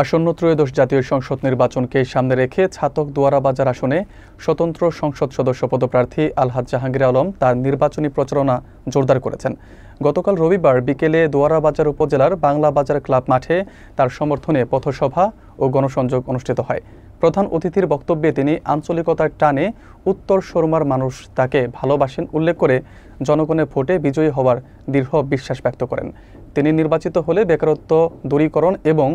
আসন্ন ত্রয়োদশ জাতীয় সংসদ নির্বাচনকে সামনে রেখে ছাতক দুয়ারাবাজার আসনে স্বতন্ত্র সংসদ সদস্য পদপ্রার্থী আলহাজ জাহাঙ্গীর আলম তার নির্বাচনী প্রচারণা জোরদার করেছেন। গতকাল রবিবার বিকেলে দুয়ারাবাজার উপজেলার বাংলা বাজার ক্লাব মাঠে তার সমর্থনে পথসভা ও গণসংযোগ অনুষ্ঠিত হয়। প্রধান অতিথির বক্তব্যে তিনি আঞ্চলিকতার টানে উত্তর সুরমার মানুষ তাকে ভালোবাসেন উল্লেখ করে জনগণের ভোটে বিজয়ী হওয়ার দৃঢ় বিশ্বাস ব্যক্ত করেন। তিনি নির্বাচিত হলে বেকারত্ব দূরীকরণ এবং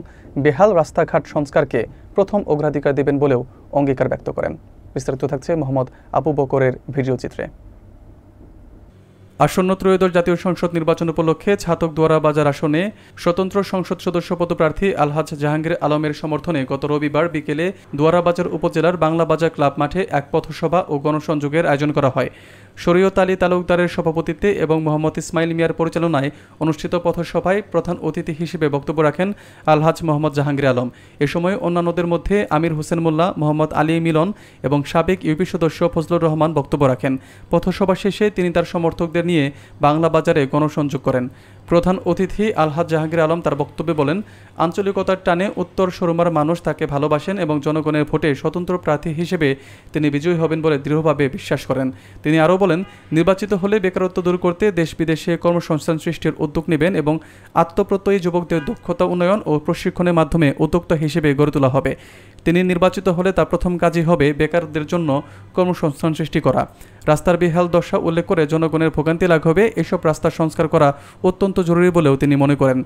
বেহাল রাস্তাঘাট সংস্কারকে প্রথম অগ্রাধিকার দেবেন বলেও অঙ্গীকার ব্যক্ত করেন। বিস্তারিত থাকছে মোহাম্মদ আবু বকরের ভিডিও চিত্রে। আসন্ন ত্রয়োদশ জাতীয় সংসদ নির্বাচন উপলক্ষে ছাতক দুয়ারাবাজার আসনে স্বতন্ত্র সংসদ সদস্য পদপ্রার্থী আলহাজ জাহাঙ্গীর আলমের সমর্থনে গত রবিবার বিকেলে দুয়ারাবাজার উপজেলার বাংলা বাজার ক্লাব মাঠে এক পথসভা ও গণসংযোগের আয়োজন করা হয়। শরীয়ত আলী তালুকদারের সভাপতিত্বে এবং মোহাম্মদ ইসমাইল মিয়ার পরিচালনায় অনুষ্ঠিত পথসভায় প্রধান অতিথি হিসেবে বক্তব্য রাখেন আলহাজ মোহাম্মদ জাহাঙ্গীর আলম। এ সময় অন্যান্যদের মধ্যে আমির হোসেন মোল্লা, মোহাম্মদ আলী মিলন এবং সাবেক ইউপি সদস্য ফজলুর রহমান বক্তব্য রাখেন। পথসভা শেষে তিনি তার সমর্থকদের নিয়ে বাংলা বাজারে গণসংযোগ করেন। প্রধান অতিথি আলহাজ জাহাঙ্গীর আলম তার বক্তব্যে বলেন, আঞ্চলিকতার টানে উত্তর সুরমার মানুষ তাকে ভালোবাসেন এবং জনগণের ভোটে স্বতন্ত্র প্রার্থী হিসেবে তিনি বিজয়ী হবেন বলে দৃঢ়ভাবে বিশ্বাস করেন। তিনি আরও বলেন, নির্বাচিত হলে বেকারত্ব দূর করতে দেশ বিদেশে কর্মসংস্থান সৃষ্টির উদ্যোগ নেবেন এবং আত্মপ্রত্যয়ী যুবকদের দক্ষতা উন্নয়ন ও প্রশিক্ষণের মাধ্যমে উদ্যোক্তা হিসেবে গড়ে তোলা হবে। তিনি নির্বাচিত হলে তার প্রথম কাজই হবে বেকারদের জন্য কর্মসংস্থান সৃষ্টি করা। রাস্তার বেহাল দশা উল্লেখ করে জনগণের ভোগান্তি লাঘবে এসব রাস্তা সংস্কার করা অত্যন্ত জরুরি বলেও তিনি মনে করেন।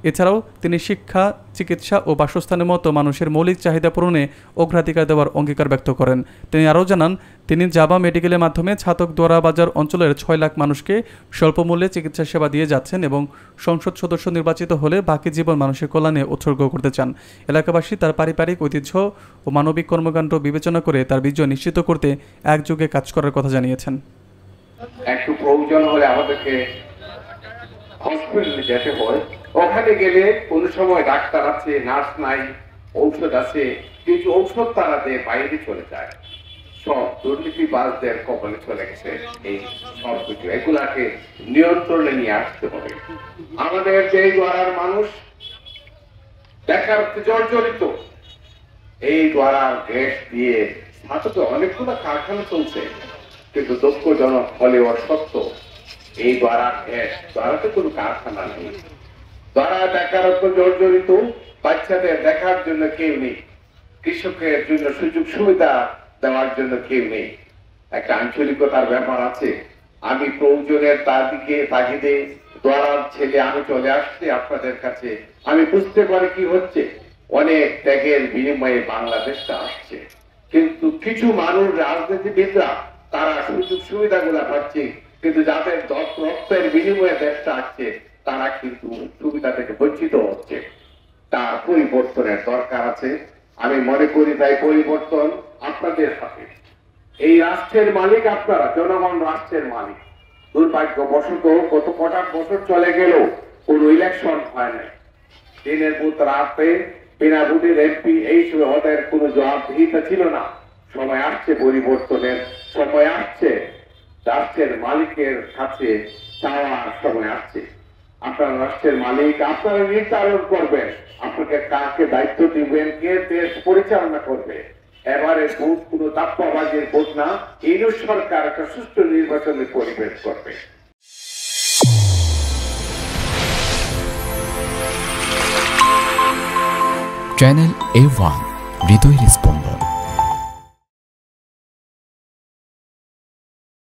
এছাড়াও তিনি শিক্ষা, চিকিৎসা ও বাসস্থানের মতো মানুষের মৌলিক চাহিদা পূরণে অগ্রাধিকার দেওয়ার অঙ্গীকার ব্যক্ত করেন। তিনি আরও জানান, তিনি জাবা মেডিকেলের মাধ্যমে ছাতক দুয়ারাবাজার অঞ্চলের 6 লাখ মানুষকে স্বল্পমূল্যে চিকিৎসা সেবা দিয়ে যাচ্ছেন এবং সংসদ সদস্য নির্বাচিত হলে বাকি জীবন মানুষের কল্যাণে উৎসর্গ করতে চান। এলাকাবাসী তার পারিবারিক ঐতিহ্য ও মানবিক কর্মকাণ্ড বিবেচনা করে তার বিজয় নিশ্চিত করতে একযোগে কাজ করার কথা জানিয়েছেন। একটু প্রয়োজন হলে আমাদেরকে হসপিটালে যেতে হয়, ওখানে গেলে কোনো সময় ডাক্তার আছে, নার্স নাই, ঔষধ আছে, কিন্তু ঔষধ তারা দিয়ে বাইরে চলে যায়। সব দুর্নীতিবাজদের কবলে চলে গেছে। এই সব কিছু এগুলাকে নিয়ন্ত্রণে নিয়ে আসতে হবে। আমাদের এই দ্বারার মানুষ দেখার জর্জরিত। এই দ্বারার গ্যাস দিয়ে সাথে অনেকগুলো কারখানা চলছে, কিন্তু দুঃখজনক হলেও সত্য এই দ্বারার গ্যাস দ্বারাতে কোনো কারখানা নেই। দ্বারা বেকারত্ব জর্জরিত, বাচ্চাদের দেখার জন্য কেউ নেই, কৃষকের জন্য সুযোগ সুবিধা দেওয়ার জন্য কেউ নেই। একটা আঞ্চলিকতার ব্যাপার আছে। আমি প্রয়োজনের তার দিকে তাগিদে দ্বারার ছেলে আমি চলে আসছি আপনাদের কাছে। আমি বুঝতে পারি কি হচ্ছে। অনেক ত্যাগের বিনিময়ে বাংলাদেশটা আসছে, কিন্তু কিছু মানুষ রাজনীতিবিদরা তারা সুযোগ সুবিধাগুলা পাচ্ছে, কিন্তু যাদের রক্তের বিনিময়ে দেশটা আসছে তারা কিন্তু সুবিধা থেকে বঞ্চিত হচ্ছে। তার পরিবর্তনের দরকার আছে। আমি মনে করি তাই পরিবর্তন আপনাদের হাতে। এই রাষ্ট্রের মালিক আপনারা, জনগণ রাষ্ট্রের মালিক। দুর্ভাগ্যবশত কত কটা বছর চলে গেল কোনো ইলেকশন হয় নাই। দিনের বুথ রাতে বিনা ভোটের এমপি, এই সময় ওদের কোনো জবাবদিহিতা ছিল না। সময় আসছে পরিবর্তনের, সময় আসছে রাষ্ট্রের মালিকের কাছে চাওয়ার সময় আসছে। আপনারা রাষ্ট্রের মালিক, আপনারা নির্ধারণ করবেন আপনাকে কাকে দায়িত্ব দিবেন, কে দেশ পরিচালনা করবে। এবারে ভোট কোনো দাপ্পাবাজির ভোট না, এই সরকার একটা সুষ্ঠু নির্বাচনের পরিবেশ করবে। চ্যানেল A1 হৃদয়ের স্পন্দন।